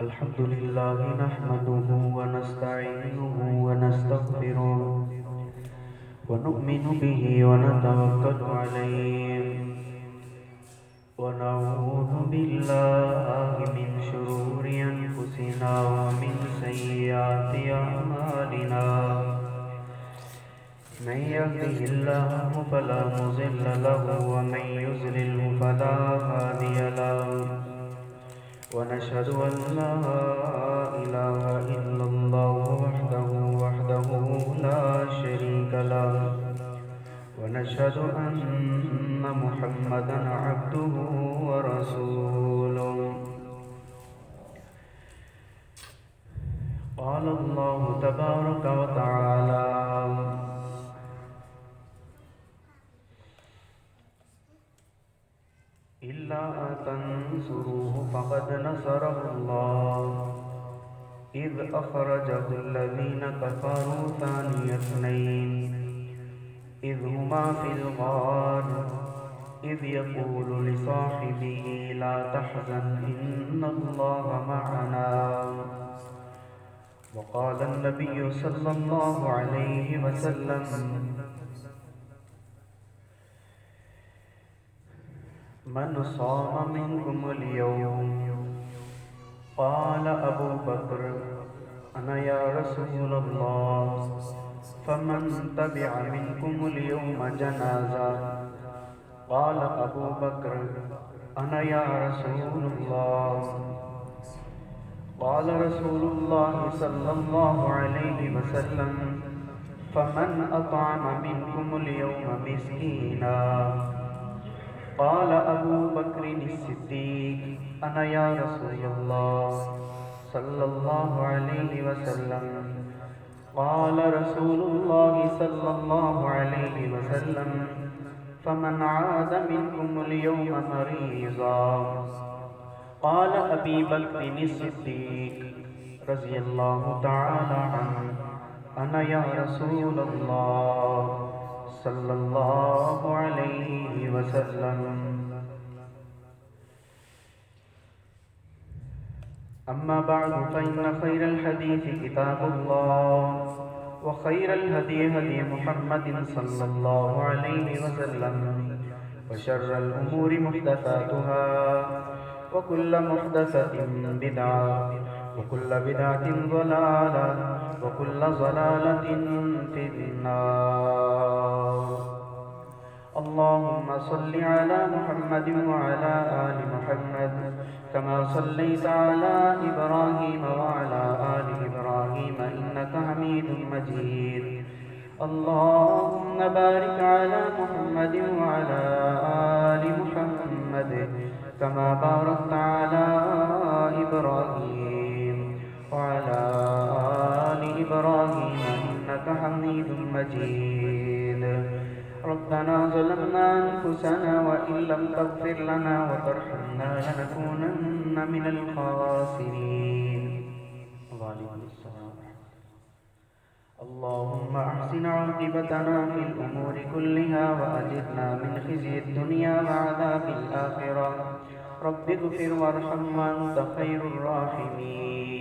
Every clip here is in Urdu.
الحمد لله نحمده ونستعينه ونستغفره ونؤمن به ونتوكل عليه ونعوذ بالله من شرور أنفسنا ومن سيئات أعمالنا من يهده الله فلا مضل له ومن يضلل فلا هادي له ونشهد أن لا إله إلا الله وحده لا شريك له ونشهد أن محمدا عبده ورسوله قال الله تبارك وتعالى إلا تنصروه فقد نصره الله إذ أخرجه الذين كفروا ثاني اثنين إذ هما في الغار إذ يقول لصاحبه لا تحزن إن الله معنا وقال النبي صلى الله عليه وسلم من صام منكم اليوم قال أبو بكر أنا يا رسول الله فمن تبع منكم اليوم جنازة قال أبو بكر أنا يا رسول الله قال رسول الله صلى الله عليه وسلم فمن أطعم منكم اليوم مسكينا قال أبو بكر الصديق أنا يا رسول الله صلى الله عليه وسلم قال رسول الله صلى الله عليه وسلم فمن عاد منكم اليوم مريضا قال أبي بكر الصديق رضي الله تعالى عنه أنا يا رسول الله صلى الله عليه وسلم أما بعد فإن خير الحديث كتاب الله وخير الهدي هدي محمد صلى الله عليه وسلم وشر الأمور محدثاتها وكل محدثة بدعة وكل بدعة ضلالة وكل ضلالة في النار اللهم صل على محمد وعلى آل محمد كما صليت على إبراهيم وعلى آل إبراهيم إنك حميد مجيد اللهم بارك على محمد وعلى آل محمد كما باركت على إبراهيم وعلى آل إبراهيم إنك حميد مجيد ربنا ظلمنا أنفسنا وإن لم تغفر لنا وترحمنا لنكونن من الخاسرين وعليكم السلام اللهم أحسن عاقبتنا في الأمور كلها وأجرنا من خزي الدنيا وعذاب الآخرة رب اغفر وارحم وأنت خير الراحمين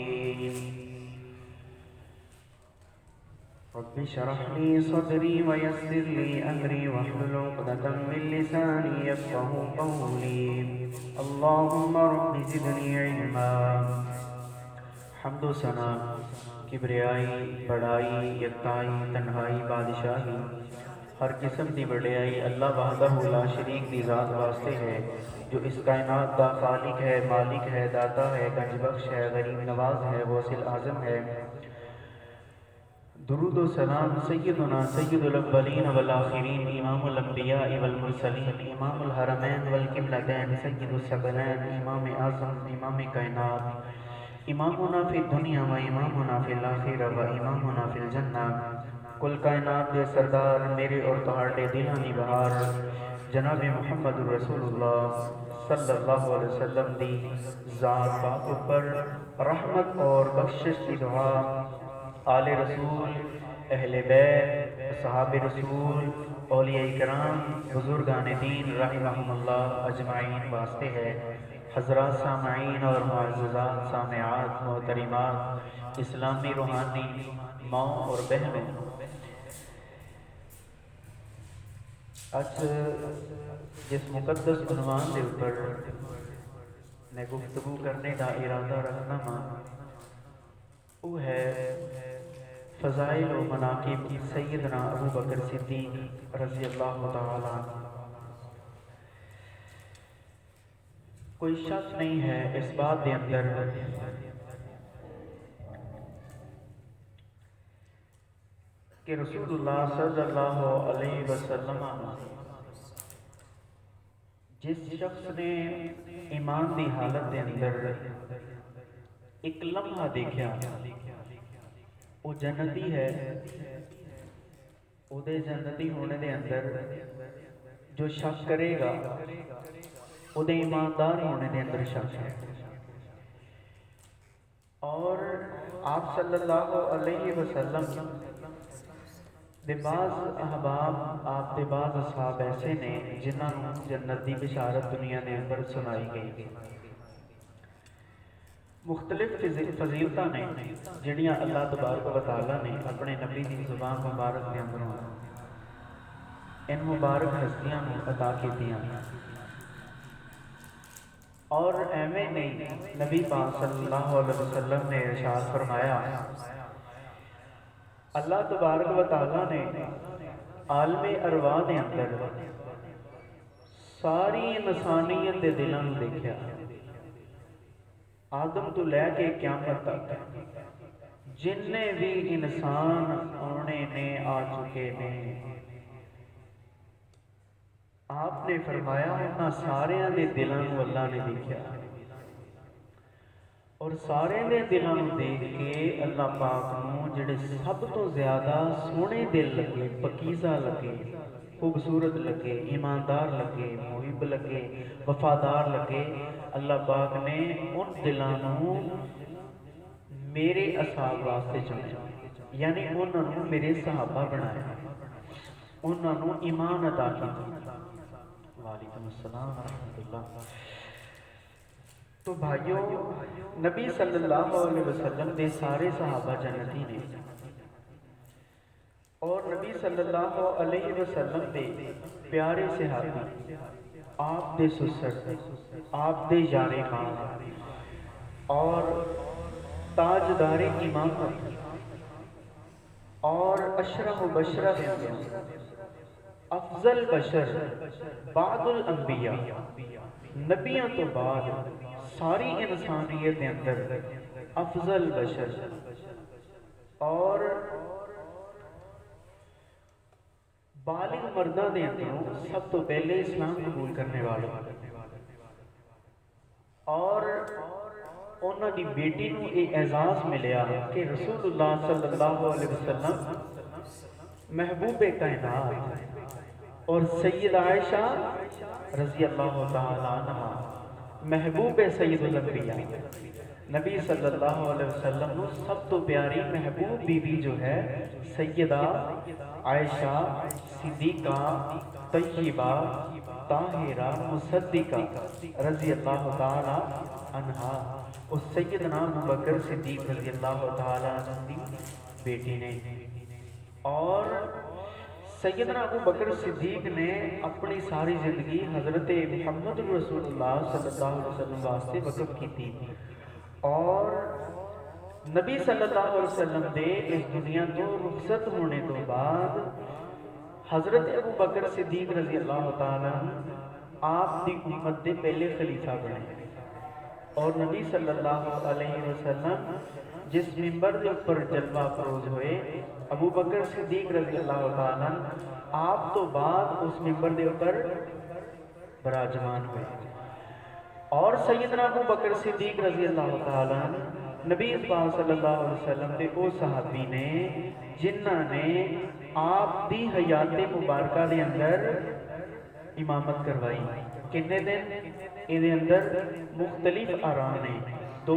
رب اشرح لي صدري ويسر لي أمري واحلل عقدة من لساني يفقهوا قولي اللهم رب زدني علما حمد و ثنا کبریائی بڑائی یکتائی تنہائی بادشاہی ہر قسم دی بڑیائی اللہ وحدہ لا شریک دی ذات واسطے ہے جو اس کائنات دا خالق ہے مالک ہے داتا ہے گنج بخش ہے غریب نواز ہے غوث اعظم ہے درود و سلام سیدنا سید الاولین والآخرین امام الانبیاء والمرسلین امام الحرمین والقبلتین سید الثقلین امام اعظم امام کائنات امامنا فی الدنیا و امامنا فی الآخرہ و امامنا فی الجنہ کل کائنات دے سردار میرے اور تہاڑے دلانی بہار جناب محمد رسول اللہ صلی اللہ علیہ وسلم دی ذات پاک پر رحمت اور بخشش کی دعا آل رسول اہل بیت صحاب رسول اولیاء کرام بزرگان دین رحمہم اللہ اجمعین واسطے ہے۔ حضرات سامعین اور معززات سامعات محترمات، اسلامی روحانی ماں اور بہنوں، اج جس مقدس عنوان کے اوپر میں گفتگو کرنے کا ارادہ رکھنا ہاں وہ ہے فضائل و مناقب سیدنا ابو بکر صدیق رضی اللہ تعالی عنہ۔ کوئی شک نہیں ہے اس بات کے اندر کہ رسول اللہ صلی اللہ علیہ وسلم جس شخص نے ایمان دی حالت کے اندر ایک لمحہ دیکھا وہ جنتی ہے، وہ دے جنتی ہونے دے اندر جو شک کرے گا وہ دے ایماندار ہونے دے اندر شک ہے۔ اور آپ صلی اللہ علیہ وسلم دے بعض احباب، آپ دے بعض اصحاب ایسے نے جنہاں جنت دی بشارت دنیا نے اندر سنائی گئی، مختلف فضیلتاں نے جڑیاں اللہ تبارک و تعالیٰ نے اپنے نبی دی زبان مبارک کے اندروں ان مبارک ہستیاں نے عطا کیتیاں۔ اور ایویں نہیں، نبی پاک صلی اللہ علیہ وسلم نے ارشاد فرمایا، اللہ تبارک و تعالیٰ نے عالم ارواح دے اندر ساری انسانیت دے دلاں نوں دیکھیا، آدم تو لے کے قیامت تک جننے بھی انسان آنے نے آ چکے نے، آپ نے فرمایا انہاں سارے دے دلاں نوں اللہ نے دیکھیا، اور سارے دے دلاں نوں دیکھ کے اللہ پاک نوں جڑے سب تو زیادہ سونے دل لگے، پکیزہ لگے، خوبصورت لگے، ایماندار لگے، محب لگے، وفادار لگے، اللہ پاک نے ان دلاں نوں میرے اصحاب واسطے چنے، یعنی انہوں نے میرے صحابہ بنایا، انہوں نے ایمان عطا کیا۔ وعلیکم السلام ورحمۃ اللہ۔ تو بھائیوں، نبی صلی اللہ علیہ وسلم دے سارے صحابہ جنتی نے، اور نبی صلی اللہ علیہ وسلم دے پیارے صحابی، آپ دے سسر، آپ دے یار خان اور تاجدار امامت اور اشرف بشرہ افضل بشر بعد الانبیاء، نبیوں تو بعد ساری انسانیت کے اندر افضل بشر اور بالغ مردہ دے اندر سب تو پہلے اسلام قبول کرنے والے، اور انہوں دی بیٹی نو ایک اعزاز ملیا کہ رسول اللہ صلی اللہ علیہ وسلم محبوب کائنات اور سید عائشہ رضی اللہ تعالی عنہ محبوب سید الانبیاء، نبی صلی اللہ علیہ وسلم سب تو پیاری محبوب بی بی جو ہے سیدہ عائشہ صدیقہ طیبہ طاہرہ مصدقہ رضی اللہ تعالی عنہ، اس سیدنا ابو بکر صدیق رضی اللہ تعالی عنہ دی بیٹی نے۔ اور سیدنا ابو بکر صدیق نے اپنی ساری زندگی حضرت محمد رسول اللہ صلی اللہ علیہ وسلم واسطے وقف کی تھی، اور نبی صلی اللہ علیہ وسلم دے اس دنیا تو رخصت ہونے تو بعد حضرت ابو بکر صدیق رضی اللہ تعالیٰ آپ دی امت دے پہلے خلیفہ بنے، اور نبی صلی اللہ علیہ وسلم جس ممبر دے اوپر جلوہ افروز ہوئے، ابو بکر صدیق رضی اللہ تعالیٰ آپ تو بعد اس ممبر دے اوپر براجمان ہوئے، اور سیدنا ابو بکر صدیق رضی اللہ تعالیٰ نبی پاک صلی اللہ علیہ وسلم دے او صحابی نے جنہاں نے آپ دی حیات مبارکہ دے اندر امامت کروائی۔ کنے دن یہ اندر مختلف آرام نے، 2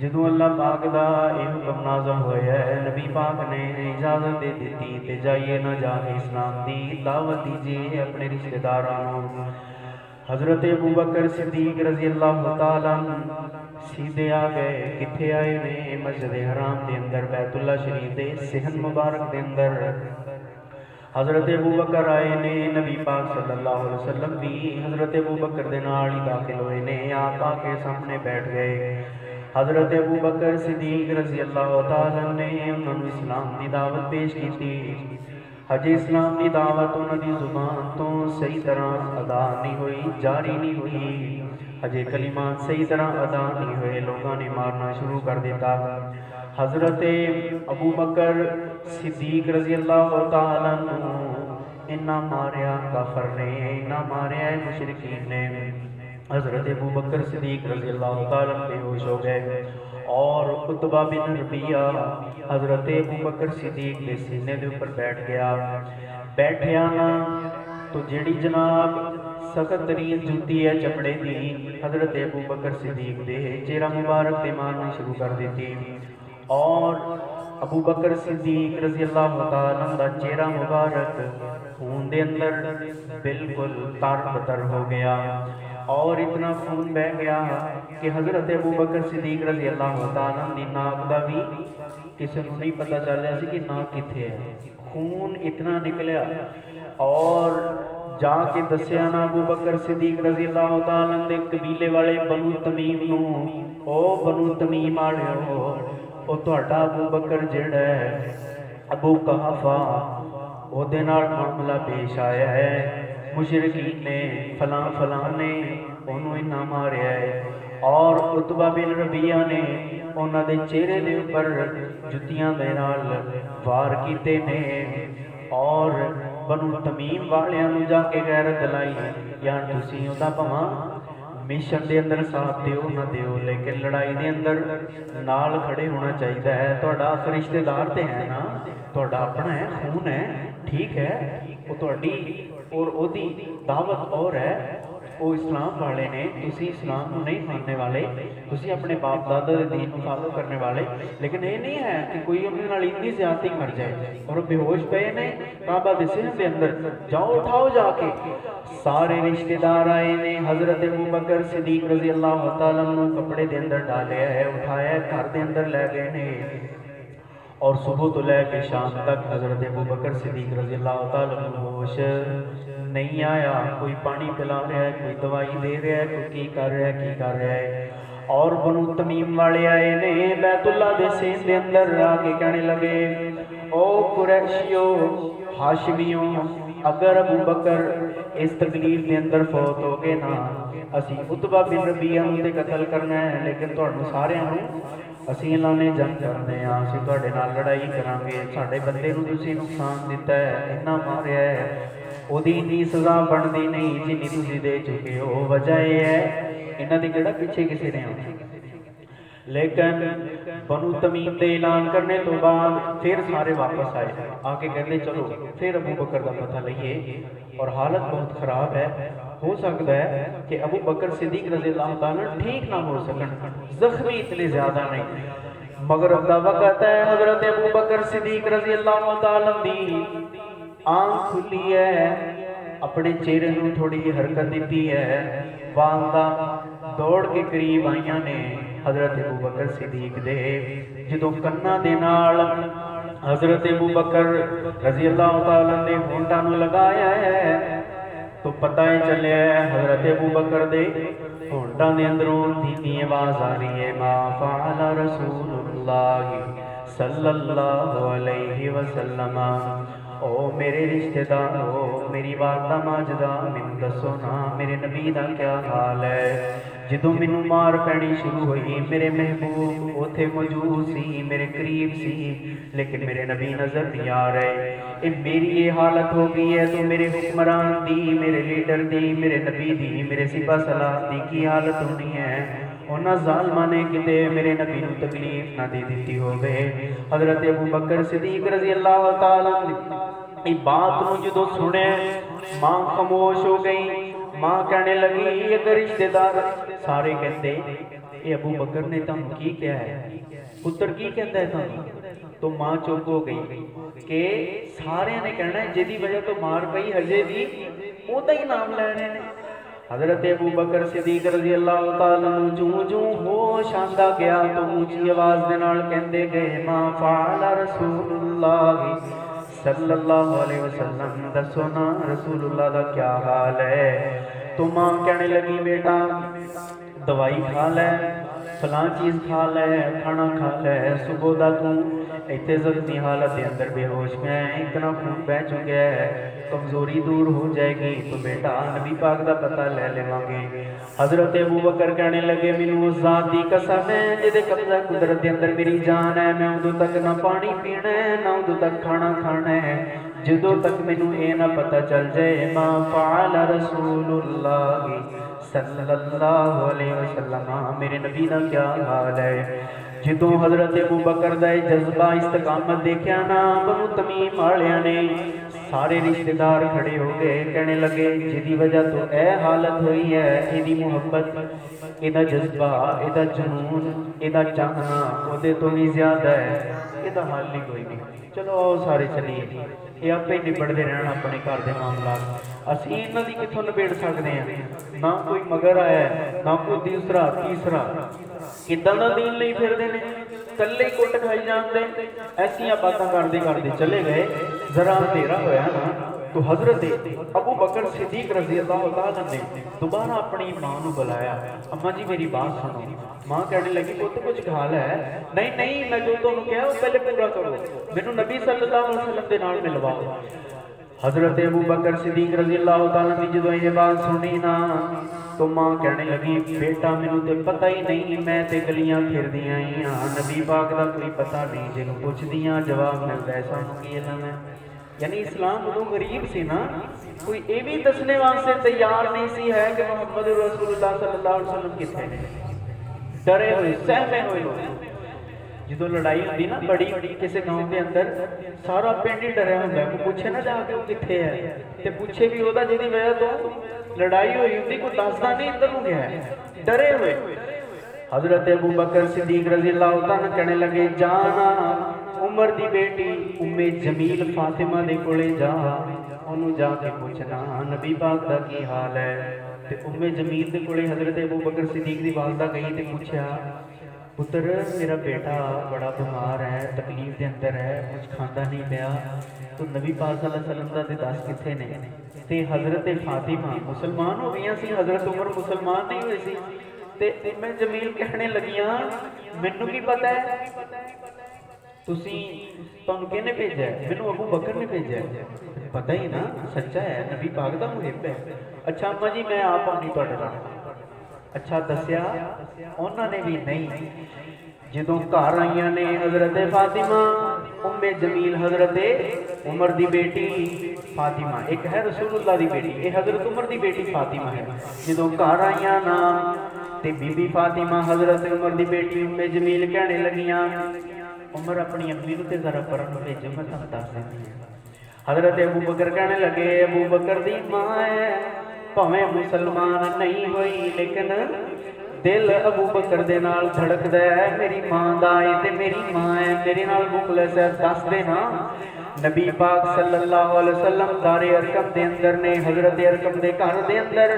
جدوں اللہ پاک دا یہ حکم نازل ہویا ہے، نبی پاک نے اجازت دے دیتی تے جائیے نہ جا کے اسلام دی دعوت دیجیے اپنے رشتہ داروں. حضرت ابوبکر صدیق رضی اللہ تعالیٰ سیدھے آ گئے. کتھے آئے نے؟ مسجد حرام دے اندر، بیت اللہ شریف دے صحن مبارک دے اندر حضرت ابوبکر آئے نے. نبی پاک صلی اللہ علیہ وسلم بھی حضرت ابوبکر دے نال ہی داخل ہوئے نے. آپ آ کے سامنے بیٹھ گئے. حضرت ابوبکر صدیق رضی اللہ تعالیٰ نے انہوں نے اسلام دی دعوت پیش کی تھی. ہجے اسلام دی دعوت انہوں دی زبان تو صحیح طرح ادا نہیں ہوئی، جاری نہیں ہوئی. ہجے کلمات صحیح طرح ادا نہیں ہوئے، لوگوں نے مارنا شروع کر دیتا. حضرت ابوبکر صدیق رضی اللہ تعالیٰ انہا ماریا کافر نے، انہا ماریا مشرکین نے. حضرت ابوبکر صدیق رضی اللہ تعالیٰ بے ہوش ہو گئے اور عتبہ بن ربیعہ حضرت ابوبکر صدیق کے سینے دے اوپر بیٹھ گیا. بیٹھیا نا تو جیڑی جناب سخت ترین جوتی ہے چپڑے دی حضرت ابوبکر صدیق دے چہرہ مبارک دے مارنا شروع کر دیتی. اور ابوبکر صدیق رضی اللہ تعالیٰ دا چہرہ مبارک خون دے اندر بالکل تار بتر ہو گیا اور اتنا خون بہ گیا کہ حضرت ابوبکر صدیق رضی اللہ تعالیٰ دی ناک دا بھی کسی کو نہیں پتہ چل رہا سی کہ ناک کتھے ہے. خون اتنا نکلیا اور جا کے دسیا نا ابوبکر صدیق رضی اللہ تعالیٰ دے قبیلے والے بنو تمیم نو، او بنو تمیم والے ہو، او تہاڈا ابوبکر جڑا ہے ابو قحافہ او دے نال معاملہ پیش آیا ہے. مشرکین نے فلاں فلاں نے انہوں انہاں ماریا ہے. اور عتبہ بن ربیعہ نے انہاں دے چہرے دے اوپر جتیاں دے نال وار کیتے نے اور بنو تمیم والیاں نو جا کے غیرت دلائی یار تسی اوندا بھواں مشن دے اندر ساتھ دیو نہ دیو لیکن لڑائی دے اندر نال کھڑے ہونا چاہیے ہے. تہاڈا رشتہ دار تے ہے نا، تہاڈا اپنا ہے، خون ہے، ٹھیک ہے، وہ تہاڈی اور او دی دعوت اور ہے. وہ اسلام والے نے، تسی اسلام کو نہیں ماننے والے، تسی اپنے باپ دادا دے دین کو فالو کرنے والے. لیکن یہ نہیں ہے کہ کوئی اپنے نال اتنی زیادتی کر جائے اور بے ہوش پئے نے کعبہ دے صحن دے اندر. جاؤ اٹھاؤ جا کے. سارے رشتہ دار آئے نے. حضرت ابوبکر صدیق رضی اللہ تعالیٰ عنہ کپڑے دے اندر ڈالیا ہے، اٹھایا ہے، گھر دے اندر لے گئے نے. اور صبح تو لے کے شام تک حضرت ابوبکر صدیق رضی اللہ تعالیٰ عنہ ہوش نہیں آیا. کوئی پانی پلا رہا ہے، کوئی دوائی دے رہا ہے، کوئی کی کر رہا ہے، کی کر رہا ہے. اور بنو تمیم والے آئے نے بیت اللہ دے سین دے اندر آ کے کہنے لگے او قریشیو ہاشمیوں، اگر ابوبکر اس تقریر دے اندر فوت ہو گئے نا اسی عتبہ بن ربیعہ دے قتل کرنا ہے، لیکن تہاڈوں سارے اسی اللہ نے جنگ کرنے ہیں، اسی تہاڈے نال لڑائی کران گے. ساڈے بندے نو تسی نقصان دیتا ہے، اتنا ماریا ہے، او دی اتنی سزا بنتی نہیں جنی تسی دے چکے ہو. وجہ یہ ہے انہاں دی کیڑا پیچھے کسی نے آنا. لیکن بنو تمیم دے اعلان کرنے تو بعد پھر سارے واپس آئے آ کے کہتے چلو پھر ابوبکر دا پتہ لئیے. اور حالت بہت خراب ہے. ہو سکتا ہے کہ ابوبکر صدیق رضی اللہ تعالیٰ ٹھیک نہ ہو سکن، زخمی اتنے زیادہ نہیں. مغرب دا وقت ہے، حضرت ابوبکر صدیق رضی اللہ تعالیٰ دی آنکھ کھلی ہے، اپنے چہرے نو تھوڑی حرکت دیتی ہے. والدہ دوڑ کے قریب آئیاں نے حضرت ابوبکر صدیق دے. جدوں کنا دے نال حضرت ابوبکر رضی اللہ تعالیٰ نے ہونٹاں نو لگایا ہے تو پتہ ہی چلے حضرت ابوبکر دے ہونٹاں دے اندروں دھیمی آواز آ رہی ہے ما فعل رسول اللہ صلی اللہ علیہ وسلم. او میرے رشتہ دارو، میری والدہ ماجدہ مینوں دسو نا میرے نبی دا کیا حال ہے. جدوں مینوں مار پینی شروع ہوئی میرے محبوب اوتھے موجود سی، میرے قریب سی، لیکن میرے نبی نظر نہیں آ رہے. میری یہ حالت ہو گئی ہے تو میرے حکمران دی، میرے لیڈر دی، میرے نبی دی، میرے سپاہ سالار دی کی حالت ہونی ہے. انہاں ظالماں نے کتے میرے نبی نو تکلیف نہ دے دیتی ہوگے. حضرت ابوبکر صدیق رضی اللہ تعالیٰ ای بات نو جدو سنے ماں خاموش ہو گئی. ماں کہنے لگی اگر رشتہ دار سارے کہتے یہ ابو بکر نے تم کی کیا ہے پتر کی کہتا ہے تم تو ماں چپ ہو گئی کہ سارے نے کہنا ہے جدی وجہ تو مار پئی ہجے بھی وہ ہی نام لے رہے ہیں حضرت ابو بکر صدیق رضی اللہ تعالیٰ جو جو ہوش آندا گیا تو اونچی آواز دے نال کہندے گئے ما فعل رسول اللہ صلی اللہ علیہ وسلم دسو نا رسول اللہ دا کیا حال ہے تو ماں کہنے لگی بیٹا دوائی کھا لے فلاں چیز کھا لے کھانا کھا لے صبح دا تو ایتھے زخمی حالت دے اندر بے ہوش میں اتنا خون بہ چکا ہے کمزوری دور ہو جائے گی تو بیٹا نبی پاک دا پتہ لے لیواں گے حضرت ابو بکر کہنے لگے مینوں اس ذات دی قسم ہے جدے قبضہ قدرت دے اندر میری جان ہے میں ادوں تک نہ پانی پینا ہے نہ ادوں تک کھانا کھانا ہے جدوں تک مینوں اے نہ پتہ چل جائے ما فعل رسول اللہ صلی اللہ علیہ وسلم میرے نبی دا کیا حال ہے جدوں حضرت ابو بکر دا جذبہ استقامت دیکھیا نا بنو تمیم والیاں نے سارے رشتہ دار کھڑے ہو گئے کہنے لگے جدی وجہ تو اے حالت ہوئی ہے ایدی محبت ایدہ جذبہ ایدہ جنون ایدہ چاہنا خودے تو بھی زیادہ ہے ایدہ حال نہیں کوئی نہیں چلو آؤ سارے چلیے یہ آپ ہی نبڑتے رہنا اپنے گھر کے معاملات اسی انہاں دی کتھوں نبیڑ سکتے ہیں نہ کوئی مگر آیا ہے نہ کوئی دوسرا تیسرا کداں دا دین نہیں پھردے نے کلے کٹ کھائی جاندے ایسیاں باتاں کردے کردے چلے گئے ذرا اندھیرا ہویا نا تو حضرت ابو بکر صدیق رضی اللہ تعالیٰ نے دوبارہ اپنی ماں نو بلایا اماں جی میری بات سنو ماں کہنے لگی وہ تو کچھ کھا ہے نہیں نہیں میں جو تمہیں کہا وہ پہلے پورا کرو مینوں نبی صلی اللہ علیہ وسلم دے نال ملواؤ حضرت ابو بکر صدیق رضی اللہ تعالیٰ نے جدوں یہ بات سنی نا تو ماں کہنے لگی بیٹا مینوں تے پتہ ہی نہیں میں تے گلیاں پھردیاں ہی ہاں نبی پاک دا کوئی پتہ نہیں جنوں پوچھدیاں جواب ملدا ہے سانوں کی علم ہے یعنی اسلام ادو غریب سی نا کوئی یہ بھی دسنے واسطے تیار نہیں سی ہے کہ محمد رسول اللہ صلی اللہ علیہ وسلم کتنے نے ڈرے ہوئے سہمے ہوئے لوگ جدو لڑائی ہوتی نا بڑی کسی گاؤں کے اندر سارا پنڈ ہی ڈریا ہوتا ہے وہ پوچھے نہ جا کے وہ کتنے ہے تے پوچھے بھی ہوتا جی وجہ تو لڑائی ہوئی ہوتی کوئی دستا نہیں ادھر ہو گیا ہے ڈرے ہوئے حضرت ابو بکر صدیق رضی اللہ عنہ کہنے لگے جانا عمر دی بیٹی ام جمیل فاطمہ دے کولے جا انہوں جا کے پوچھنا نبی پاک دا کی حال ہے تے ام جمیل دے کولے حضرت ابو بکر صدیق دی والدہ گئی تے پوچھا پتر میرا بیٹا بڑا بیمار ہے تکلیف دے اندر ہے کچھ کھاندا نہیں پیا تو نبی پاک صلی اللہ علیہ وسلم دا تے دس کتھے نے تے حضرت فاطمہ مسلمان ہو گئیاں سی حضرت عمر مسلمان نہیں ہوئے سی تے ام جمیل کہنے لگیاں مینوں کی پتہ ہے تانوں کہنے بھیجا ہے مینوں ابو بکر نے بھیجا ہے پتہ ہی نا سچا ہے نبی پاک دا محب ہے اچھا اماں جی میں آپ آنی تہاڈے نال اچھا دسیا انہوں نے بھی نہیں جدوں گھر آئیاں نے حضرت فاطمہ ام جمیل حضرت عمر دی بیٹی فاطمہ ایک ہے رسول اللہ دی بیٹی یہ حضرت عمر دی بیٹی فاطمہ ہے جدوں گھر آئیاں نا تے بی بی فاطمہ حضرت عمر دی بیٹی ام جمیل کہنے لگیاں عمر اپنی امی نو تے ذرا پرن بھیجو میں تانوں دس دینی حضرت ابو بکر کہنے لگے ابو بکر دی ماں ہے بھاویں مسلمان نہیں ہوئی لیکن دل ابو بکر دے نال دھڑکدا ہے میری ماں دا اے تے میری ماں ہے میرے نال مخلص ہے دس دے نا نبی پاک صلی اللہ علیہ وسلم دار ارقم دے اندر نے حضرت ارقم دے گھر دے اندر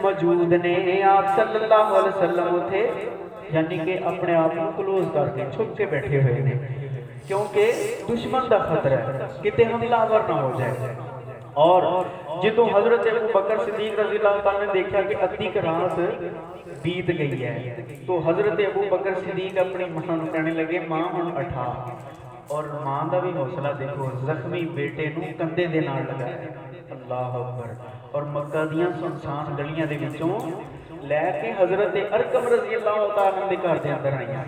موجود نے آپ صلی اللہ علیہ وسلم اتے یعنی کہ اپنے آپ کو کلوز کر کے چھپ کے بیٹھے ہوئے ہیں کیونکہ دشمن دا خطرہ ہے کتے حملہ آور نہ ہو جائے اور جدوں حضرت ابو بکر صدیق رضی اللہ تعالیٰ نے دیکھا کہ ادھی رات بیت گئی ہے تو حضرت ابو بکر صدیق اپنی ماں نو کہنے لگے ماں ہن اٹھا اور ماں دا بھی حوصلہ دیکھو زخمی بیٹے نو کندھے دے نال لگایا اللہ اکبر اور مکہ دیاں سنسان گلیاں دے وچوں لے کے حضرت ارقم رضی اللہ تعالیٰ دے گھر دے اندر آئیاں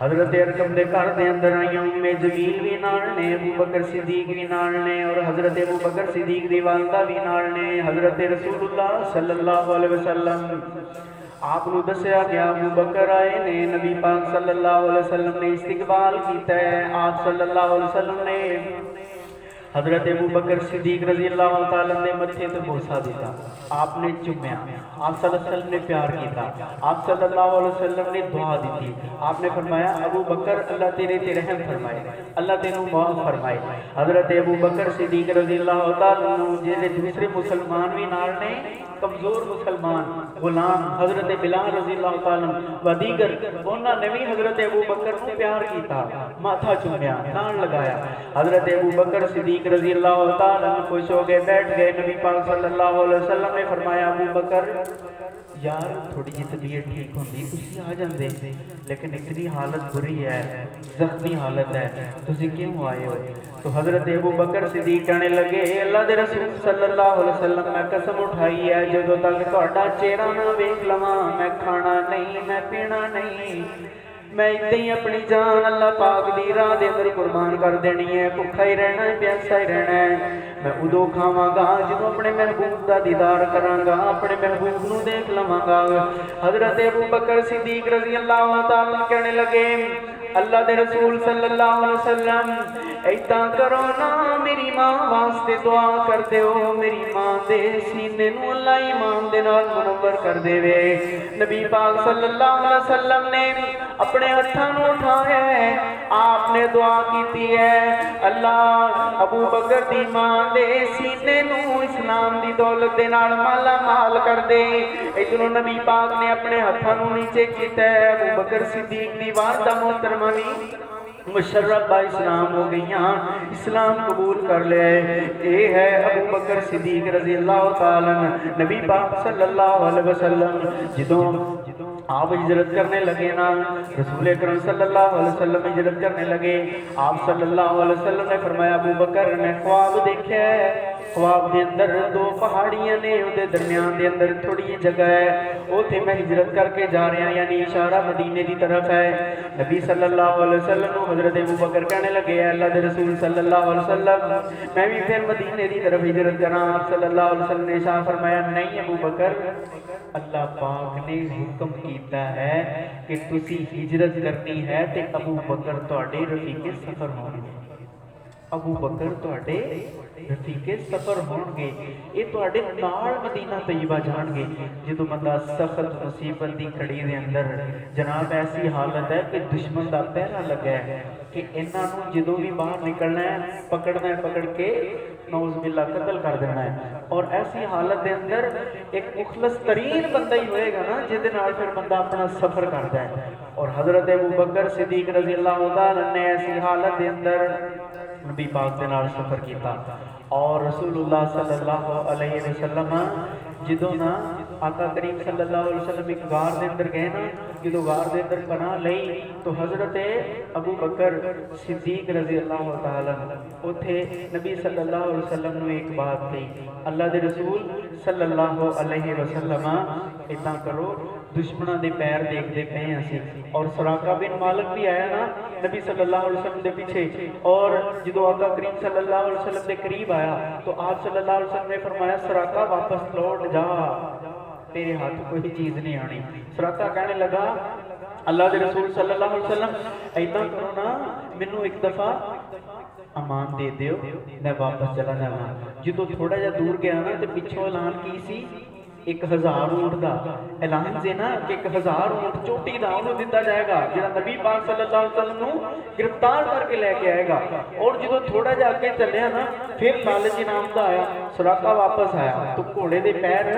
حضرت ارقم دے گھر دے اندر آئیاں ام جمیل بھی نال نے ابو بکر صدیق بھی نال نے اور حضرت ابو بکر صدیق دی والدہ بھی نال نے حضرت رسول اللہ صلی اللہ علیہ وسلم آپ نو دسیا گیا ابو بکر آئے نے نبی پاک صلی اللہ علیہ وسلم نے استقبال کیتا ہے آپ صلی اللہ علیہ وسلم نے حضرت ابو بکر صدیق رضی اللہ تعالیٰ نے متھے تے بوسا دیتا، آپ نے چومیا، آپ صلی اللہ علیہ وسلم نے پیار کیتا، آپ صلی اللہ علیہ وسلم نے دعا دیتی، آپ نے فرمایا ابو بکر اللہ تیرے تے رحم فرمائے، اللہ تینوں معاف فرمائے۔ حضرت ابو بکر صدیق رضی اللہ تعالیٰ جیسے دوسرے مسلمان بھی نال نے، کمزور مسلمان غلام حضرت بلال رضی اللہ تعالیٰ و دیگر انہوں نے بھی حضرت ابو بکر کو پیار کیتا، ماتھا چومیا، نال لگایا۔ حضرت ابو بکر صدیق رضی اللہ تعالیٰ خوش ہو گئے، بیٹھ گئے۔ نبی پاک صلی اللہ علیہ وسلم نے فرمایا ابو بکر یار تھوڑی جی طبیعت ٹھیک ہوندی تسی آ جاندے، لیکن اتنی حالت بری ہے، زخمی حالت ہے، تسی کیوں آئے ہو؟ تو حضرت ابو بکر صدیق کہنے لگے اللہ دے رسول صلی اللہ علیہ وسلم میں قسم اٹھائی ہے جدوں تک تہاڈا چہرہ نہ ویکھ لواں میں کھانا نہیں، میں پینا نہیں، میں اتنے ہی اپنی جان اللہ پاک دی راہ دے اندر قربان کر دینی ہے، بھوکا ہی رہنا ہے، پیاسا ہی رہنا ہے۔ میں ادو کھاواں گا جدوں اپنے محبوب دا دیدار کراں گا، اپنے محبوب نو دیکھ لواں گا۔ حضرت ابو بکر صدیق رضی اللہ تعالیٰ کہنے لگے اللہ دے رسول صلی اللہ علیہ وسلم ایتاں کرو نا، میری ماں واسطے دعا کر دیو، میری ماں دے سینے نو اللہ ایمان دے نال منور کر دے وے۔ نبی پاک صلی اللہ علیہ وسلم نے اپنے ہتھاں نو اٹھایا ہے، آپ نے دعا کیتی ہے اللہ ابو بکر دی ماں دے سینے نو اسلام دی دولت دے نال مالا مال کر دے۔ ادھروں نبی پاک نے اپنے ہتھاں نو نیچے کیتا ہے، ابو بکر صدیق دی والدہ محترمہ بھی مشرف با اسلام ہو گئیاں، اسلام قبول کر لے۔ اے ہے ابو بکر صدیق رضی اللہ تعالیٰ نبی پاک صلی اللہ علیہ وسلم جدوں آپ ہجرت کرنے لگے نا، رسول اکرم صلی اللہ علیہ وسلم ہجرت کرنے لگے، آپ صلی اللہ علیہ وسلم نے فرمایا ابو بکر میں خواب دیکھا ہے، خواب دے اندر دو پہاڑیاں نے، دے درمیان دے اندر تھوڑی جگہ ہے، اوتھے میں ہجرت کر کے جا رہا، یعنی اشارہ مدینے دی طرف ہے۔ نبی صلی اللہ علیہ وسلم حضرت ابو بکر کہنے لگے اللہ دے رسول صلی اللہ علیہ وسلم میں بھی پھر مدینے دی طرف ہجرت کراں۔ آپ صلی اللہ علیہ وسلم نے ارشاد فرمایا نہیں ابو بکر، اللہ پاک نے حکم کیتا ہے کہ تسی ہجرت کرنی ہے تے ابو بکر تہاڈے رفیق سفر ہون گے، ابو بکر تہاڈے رفیق سفر ہون گے، یہ تہاڈے نال مدینہ طیبہ جان گے۔ جدوں بندہ سخت مصیبت دی کھڑی دے اندر جناب ایسی حالت ہے کہ دشمن دا پہرا لگا ہے کہ انہاں نوں جدوں بھی باہر نکلنا ہے پکڑنا ہے، پکڑ کے نعوذ باللہ قتل کر دینا ہے۔ اور ایسی حالت دے اندر ایک مخلص ترین بندہ ہی ہوئے گا نا جس دے نال پھر بندہ اپنا سفر کرتا ہے۔ اور حضرت ابو بکر صدیق رضی اللہ تعالیٰ نے ایسی حالت دے اندر نبی پاک دے نال سفر کیتا، اور رسول اللہ صلی اللہ علیہ وسلم جدوں نا آقا کریم صلی اللہ علیہ وسلم ایک غار دے اندر گئے نا، جدوں غار دے اندر پناہ لئی تو حضرت ابو بکر صدیق رضی اللہ تعالیٰ اتھے نبی صلی اللہ علیہ وسلم نے ایک بات کہی اللہ دے رسول صلی اللہ علیہ وسلم اتنا کرو دشمنوں دے پیر دیکھ دے پہے ہیں سی، اور سراقہ بن مالک بھی آیا نا نبی صلی اللہ علیہ وسلم دے پیچھے، اور جدو آقا کریم صلی اللہ علیہ وسلم دے قریب آیا تو آپ صلی اللہ علیہ وسلم نے فرمایا سراقہ واپس لوٹ جا، تیرے ہاتھ کوئی چیز نہیں آنی۔ سراقہ کہنے لگا اللہ دے رسول صلی اللہ علیہ وسلم ایدہ کرو نا منو ایک دفعہ امان دے دیو میں واپس چلا جانا۔ جدو تھوڑا جا دور گیا نا تے پچھو اعلان کی سی 1000 اونٹ دا اعلان سے نا کہ 1000 اونٹ چوٹی دا انہوں دیتا جائے گا جہاں نبی پاک صلی اللہ علیہ وسلم نو گرفتار کر کے لے کے آئے گا۔ اور جدو تھوڑا جا کے چلے نا پھر لالچ انعام دا آیا، سراقہ واپس آیا تو گھوڑے دے پیر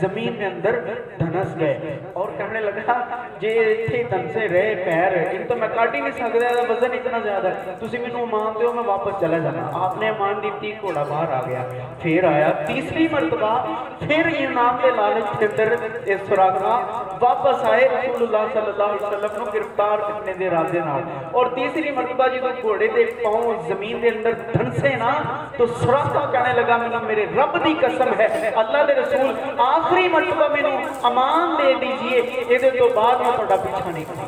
زمین میں اندر دھنس گئے اور کہنے لگا جے اتھے دھنسے رہے پیر ان تو میں کاٹ ہی نہیں سکتا، وزن اتنا زیادہ ہے، تسی مینوں امان دیو میں واپس چلا جانا۔ آپ نے امان دیتی، گھوڑا باہر آ گیا، پھر آیا تیسری مرتبہ، پھر انعام کے لالچ کے اندر اس سراقہ واپس آئے رسول اللہ صلی اللہ علیہ وسلم کو گرفتار کرنے دے رازے نال۔ اور تیسری مرتبہ جدو گھوڑے دے پاؤں زمین دے اندر دھنسے نا تو سراقہ کہنے لگا میرے رب دی قسم ہے اللہ دے رسول آخری مرتبہ میں امان دے دیجئے، یہ تو بعد میں تھوڑا پیچھا نہیں کریں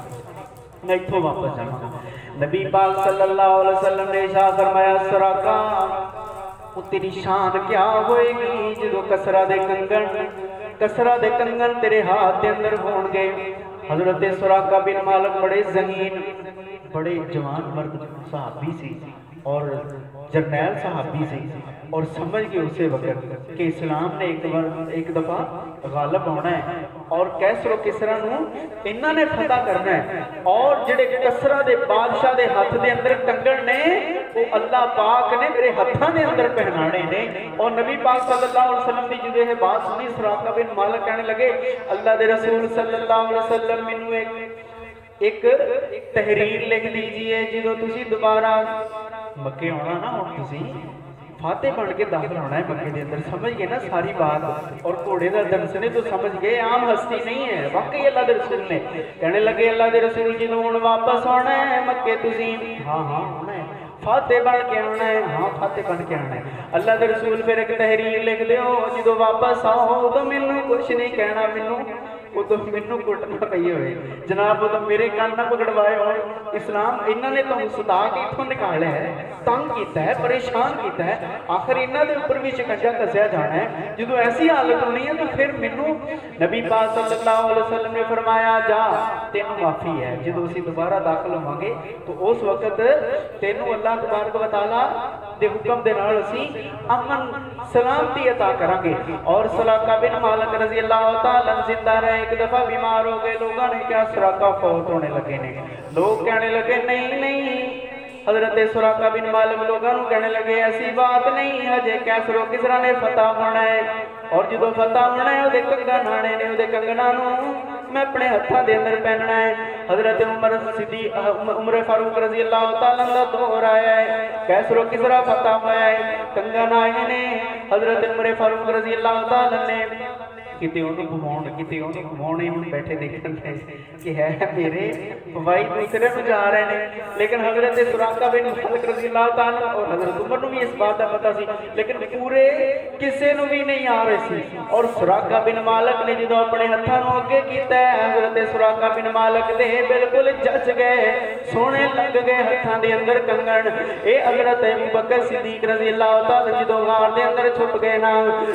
میں اتھوں واپس جانا۔ نبی پاک صلی اللہ علیہ وسلم نے ارشاد فرمایا سراقہ وہ تیری شان کیا ہوئے گی جدو کسرہ دے کنگن تیرے ہاتھ دے اندر ہون گے۔ حضرت سراقہ بن مالک بڑے ذہین بڑے جوان مرد صحابی سی، اور جرنیل صحابی سے اور سمجھ گئے اسے وقت کہ اسلام نے ایک دفعہ غالب ہونا ہے اور کیسر و کسرا نو انہاں نے فتح کرنا ہے اور جڑے کسرا دے بادشاہ دے ہاتھ دے اندر کنگن نے وہ اللہ پاک نے میرے ہتھاں دے اندر پہنانے نے اور نبی پاک صلی اللہ علیہ وسلم دی جدو یہ بات سنی سراقہ بن مالک کہنے لگے اللہ دے رسول صلی اللہ علیہ وسلم مینوں ایک تحریر لکھ دیجئے جدو تسی دوبارہ مکے ہونا نا ہن تسی فاتح بن کے داخل ہونا ہے مکے دے اندر سمجھ گئے نا ساری بات اور گھوڑے دا درس نے تو سمجھ گئے عام ہستی نہیں ہے واقعی اللہ دے رسول نے کہنے لگے اللہ دے رسول جدو ہن واپس ہونا ہے مکے تسی ہاں ہونا ہے فاتح بن کے آنا ہے ہاں فاتح بن کے آنا ہے اللہ دے رسول پھر ایک تحریر لکھ دیو جدو واپس آؤ تو مینوں کچھ نہیں کہنا مینوں کٹنا پئی ہوئے جناب وہ تو میرے کان نہ پکڑوائے اور اسلام انہوں نے تو ستا کے اتھوں نکالے ہے تنگ کیتا ہے پریشان کیتا ہے آخر انہوں نے اوپر بھی شکنجہ کسیا جانا ہے جدو ایسی حالت ہونی ہے تو پھر مینوں نبی پاک صلی اللہ علیہ وسلم نے فرمایا جا تینوں معافی ہے جدو اسی دوبارہ داخل ہوں گے تو اس وقت تینوں اللہ تبارک و تعالی دے حکم دے نال اسی امن سلامتی عطا کریں گے اور سراقہ بن مالک رضی اللہ تعالی زندہ رہے ایک دفعہ بیمار ہو گئے لوگوں نے کیا سراقہ فوت ہونے لگے نے لوگ کہنے لگے نہیں حضرت سراقہ بن مالک لوگوں کہنے لگے ایسی بات نہیں ہجے کیسر و کسرا نے فتح ہونا ہے اور جدو فتح ہونا ہے وہ کنگن آنے نے وہ کنگنا میں اپنے ہتھاں دے اندر پہننا ہے حضرت عمر فاروق رضی اللہ تعالیٰ عنہ دور آیا ہے کیسر و کسرا فتح ہوا ہے کنگن آئے نے حضرت عمر فاروق رضی اللہ تعالیٰ نے کتے انہوں گھماؤنے ہوں بیٹھے دیکھتے ہیں کہ ہے میرے بھائی دوسرے میں جا رہے ہیں لیکن حضرت سراقہ بن مالک رضی اللہ تعالیٰ اور حضرت عمر نو بھی اس بات کا پتہ سی لیکن پورے کسے نو بھی نہیں آ رہے سی اور سراقہ بن مالک نے جدو اپنے ہتھاں نو اگے کیتا ہے حضرت سراقہ بن مالک دے بالکل جچ گئے سونے لگ گئے ہتھاں دے اندر کنگن اے حضرت ابوبکر صدیق رضی اللہ تعالیٰ جدو غار دے اندر چھپ گئے نا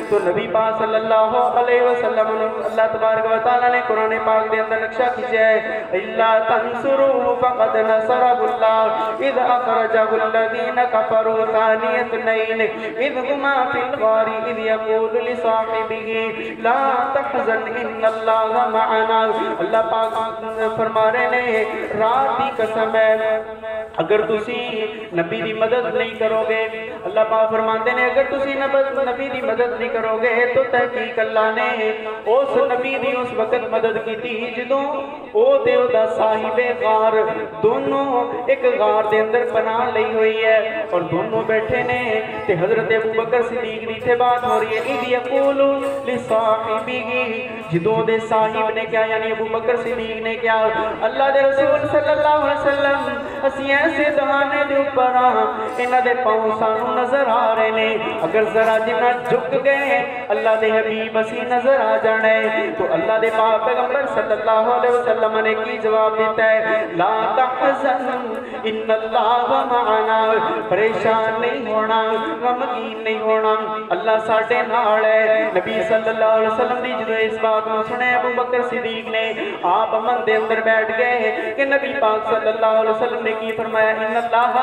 تو نبی پاک صلی اللہ علیہ وسلم اللہ تبارک و تعالی نے قرآن پاک دے اندر نقشہ کھینچا ہے الا تنصروا فقد نصرہ اللہ اذ اخرجہ الذین کفروا ثانی اثنین اذ ہما فی الغار اذ یقول لصاحبہ لا تحزن ان اللہ معنا اللہ پاک فرما رہے ہیں رات دی قسم ہے اگر تسی نبی دی مدد نہیں کرو گے اللہ پاک فرماتے ہیں اگر تسی نبی دی مدد نہیں کرو گے تو تحقیق اللہ نے اس نبی دی اس وقت مدد کی تھی جدوں او تے او دا صاحب غار دونوں ایک غار دے اندر پناہ لئی ہوئی ہے اور دونوں بیٹھے نے تے حضرت ابوبکر صدیق دی تے بات ہو رہی ہے اذ یقول لصاحبہ جدوں دے صاحب نے کیا یعنی ابوبکر صدیق نے کیا اللہ دے رسول صلی اللہ علیہ وسلم اسی ایسے زمانے دے اوپر انہاں دے پاؤں سانوں نظر آ رہے نے اگر ذرا جنہ جھک گئے اللہ دے حبیب اسی نظر آ جانے تو اللہ دے پاک پیغمبر صلی اللہ علیہ وسلم نے کی جواب دیتا ہے لا تحزن ان اللہ معنا پریشان نہیں ہونا غمگین نہیں ہونا اللہ ساڈے نال ہے نبی صلی اللہ علیہ وسلم دی جدوں اس بات کو سنے ابوبکر صدیق نے آپ امن دے اندر بیٹھ گئے کہ نبی پاک صلی اللہ علیہ وسلم نے کی فرمایا ان اللہ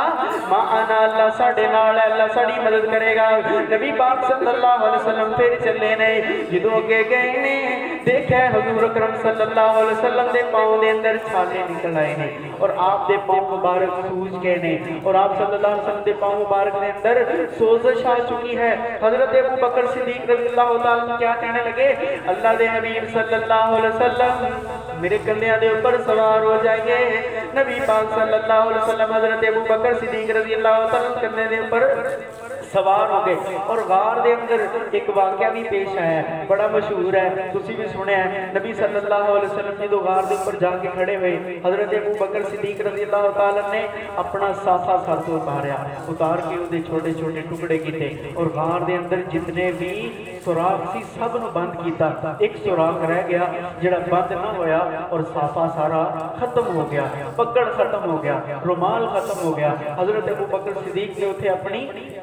معنا اللہ ساڈے نال ہے اللہ ساڈی مدد کرے گا نبی پاک صلی اللہ علیہ وسلم پھر چلے نے جدوں اگے گئے نے دیکھا حضور اکرم صلی اللہ علیہ وسلم دے پاؤں دے اندر چھالے نکل آئے نے اور آپ دے پاؤں مبارک سوج گئے نے اور آپ صلی اللہ علیہ وسلم دے پاؤں مبارک دے اندر سوزش آ چکی ہے حضرت ابوبکر صدیق رضی اللہ تعالیٰ کیا کہنے لگے اللہ دے حبیب صلی اللہ علیہ وسلم میرے کندھیاں دے اوپر سوار ہو جائیے نبی پاک صلی اللہ علیہ وسلم حضرت ابوبکر صدیق رضی اللہ تعالیٰ کندھے دے اوپر سوار ہو گئے اور غار دے اندر ایک واقعہ بھی پیش آیا ہے بڑا مشہور ہے تسی بھی سنے ہیں نبی صلی اللہ علیہ وسلم جدو غار دے اوپر جا کے کھڑے ہوئے حضرت ابوبکر صدیق رضی اللہ تعالی نے اپنا سافہ سر تو اتار کے اودے چھوٹے چھوٹے ٹکڑے کیتے اور غار دے اندر جتنے بھی سوراخ سی سب نو بند کیتا ایک سوراخ رہ گیا جڑا بند نہ ہویا اور سافہ سارا ختم ہو گیا پکڑ ختم ہو گیا رومال ختم ہو گیا حضرت ابوبکر صدیق نے اوتھے اپنی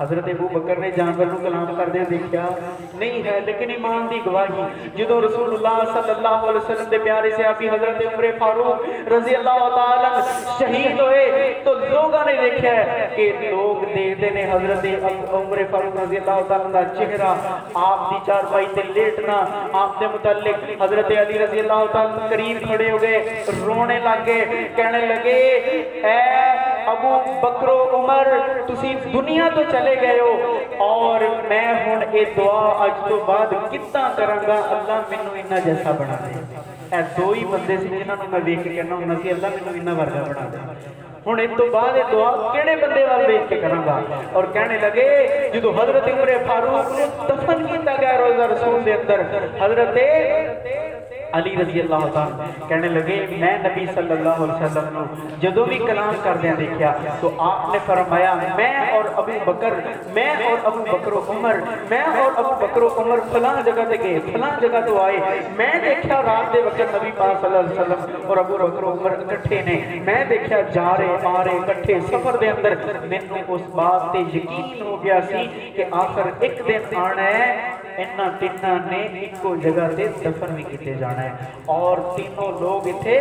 حضرت ابو بکر نے جانور نو کلام کردے دیکھیا نہیں ہے، لیکن ایمان دی گواہی جدو رسول اللہ صلی اللہ علیہ وسلم دے پیارے صحابی حضرت عمر فاروق رضی اللہ تعالی شہید ہوئے تو لوگوں نے دیکھا ہے کہ لوگ دیکھتے نے حضرت عمر فاروق رضی اللہ تعالی دا چہرہ، آپ دی چارپائی تے لیٹنا، آپ دے متعلق حضرت علی رضی اللہ تعالی قریب کھڑے ہو گئے، رونے لگے، کہنے لگے اے ابو بکر و عمر تسی دنیا تو چلے گئے ہو اور میں ہن اے دعا اج تو بعد کتنا کراں گا، اللہ مینوں انہاں جیسا بنا دے۔ اے دو ہی بندے سی جنہاں نوں میں ویکھ کے کہنا ہوندا سی اللہ مینوں انہاں ورگا بنا دے۔ ہن اس تو بعد یہ دعا کیڑے بندے وال ویکھ کے کراں گا؟ اور کہنے لگے جدو حضرت عمر فاروق نو دفن کیتا گیا روضہ رسول دے اندر، حضرت علی رضی اللہ تعالیٰ کہنے لگے میں نبی صلی اللہ علیہ وسلم نو جدو بھی کلام کردیا دیکھیا تو آپ نے فرمایا میں اور ابو بکر و عمر فلاں جگہ تے گئے، فلاں جگہ تو آئے، میں دیکھیا رات دے وقت نبی پاک صلی اللہ علیہ وسلم اور ابو بکر و عمر اکٹھے نے، میں دیکھیا جا رہے آ رہے اکٹھے سفر دے اندر، مینوں اس بات تے یقین ہو گیا سی کہ آخر ایک دن آنا ہے انہاں تیناں نے ایک کو جگہ تے دفن بھی کیتے جانا ہے، اور تینوں لوگ اتھے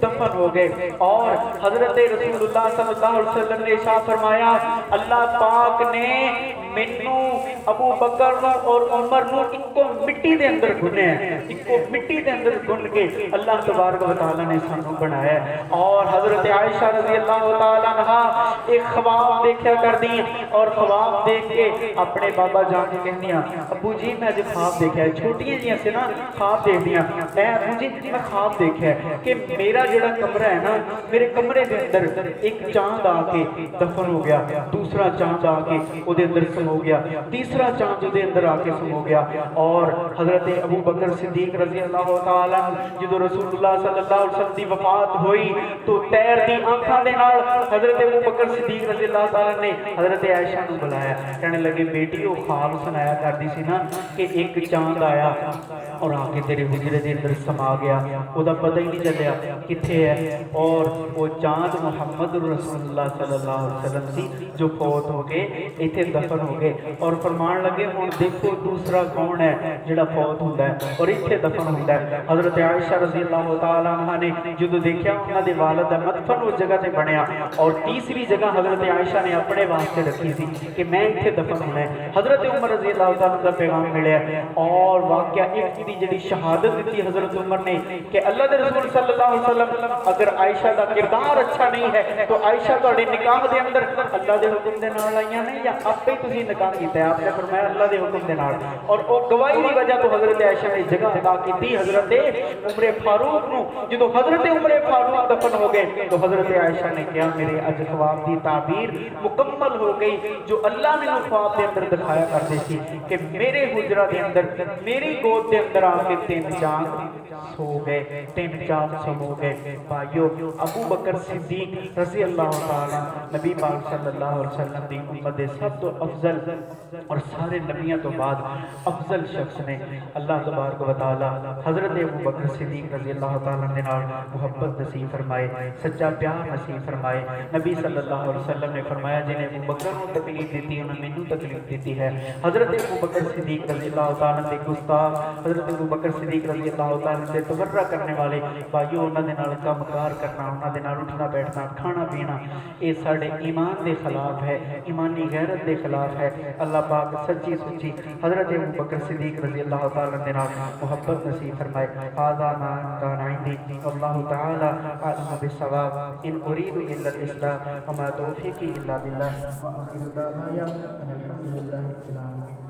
دفن ہو گئے۔ اور حضرت رسول اللہ صلی اللہ علیہ وسلم نے ارشاد فرمایا اللہ پاک نے مینوں ابو بکر نو اور عمر نو ایک کو مٹی دے اندر گھنیا ہے، ایک کو مٹی دے اندر گھن کے اللہ تبارک و تعالی نے سانوں بنایا ہے۔ اور حضرت عائشہ رضی اللہ تعالی عنہا ایک خواب دیکھا کردی اور خواب دیکھ کے اپنے بابا جان کے کہندیاں ابو جی میں جو خواب دیکھا ہے، چھوٹیاں جیاں سے نا خواب دیکھ دیا، اے ابو جی میں خواب دیکھا ہے کہ میرا جڑا کمرہ ہے نا، میرے کمرے دے اندر ایک چاند آ کے دفن ہو گیا، دوسرا چاند آ کے او دے اندر سمو گیا، تیسرا چاند او دے اندر آ کے سمو گیا۔ اور حضرت ابو بکر صدیق رضی اللہ تعالی جدو رسول اللہ صلی اللہ علیہ وسلم دی وفات ہوئی تو تیر دی آنکھاں دے نال حضرت ابو بکر صدیق رضی اللہ تعالی نے حضرت عائشہ نو بلایا، کہنے لگے بیٹی وہ خواب سنایا کردی سی نا کہ ایک چاند آیا اور آ کے تیرے حجرے دے اندر سما گیا، او دا پتہ ہی نہیں چلیا کتھے ہے، اور وہ چاند محمد رسول اللہ صلی اللہ علیہ وسلم سی جو فوت ہو کے ایتھے دفن ہو گئے۔ اور فرمان لگے ہن دیکھو دوسرا کون ہے جڑا فوت ہوندا ہے اور ایتھے دفن ہوندا ہے۔ حضرت عائشہ رضی اللہ تعالی عنہا نے جدو دیکھیا انہاں دے والد دا مدفن اس جگہ تے بنیا، اور تیسری جگہ حضرت عائشہ نے اپنے واسطے رکھی سی کہ میں ایتھے دفن ہونا ہے۔ حضرت عمر رضی اللہ تعالی دا پیغام ملیا اور واقعہ ایک دی جڑی شہادت دیتی حضرت عمر نے کہ اللہ دے رسول صلی اللہ علیہ وسلم اگر عائشہ دا کردار اچھا نہیں ہے تو عائشہ تہاڈے نکاح دے اندر اللہ دے حکم دے نال آئیاں نے یا آپے تسی نکاح کیتا ہے؟ آپ نے فرمایا اللہ دے حکم دے نال، اور او گواہی دی وجہ تو حضرت عائشہ نے جگہ ادا کی حضرت عمر فاروق نو۔ جدو حضرت عمر فاروق دفن ہو گئے تو حضرت عائشہ نے کہا میرے اج خواب دی تعبیر مکمل ہو گئی جو اللہ نے خواب دے اندر دکھایا کرتے سی کہ میرے حجرہ دے اندر میری گود دے اندر آ کے تین چاند سو گئے، تین چاند سمو گئے۔ بھائیو ابو بکر صدیق رضی اللہ تعالی نبی پاک صلی اللہ علیہ وسلم دی امت دے سب تو افضل اور سارے نبیوں تو بعد افضل شخص نے۔ اللہ تبارک و تعالی حضرت ابو بکر صدیق رضی اللہ تعالی عنہ نال محبت نصیب فرمائے، سچا پیار نصیب فرمائے۔ نبی صلی اللہ علیہ وسلم نے فرمایا جنہیں ابو بکر کو تکلیف دیتی انہوں نے مینوں تکلیف دیتی ہے۔ حضرت ابو بکر صدیق رضی اللہ تعالی عنہ کے گستاخ حضرت ابو بکر صدیق رضی اللہ تعالی عنہ سے تبرہ کرنے والے بھائیو انہاں دے نال کام کار کرنا، انہاں دے نال اٹھنا بیٹھنا کھانا پینا یہ ساڈے ایمان دے خلاف ہے، ایمانی غیرت دے خلاف ہے۔ اللہ پاک سچی سچی حضرت ابو بکر صدیق رضی اللہ تعالی عنہ دے نال محبت نصیب فرمائے۔ ھذا ما كان عندي والله تعالى اعلم بالصواب، ان اريد الا الاصلاح وما توفيقي الا بالله، واخر دعوانا ان الحمد لله رب العالمين۔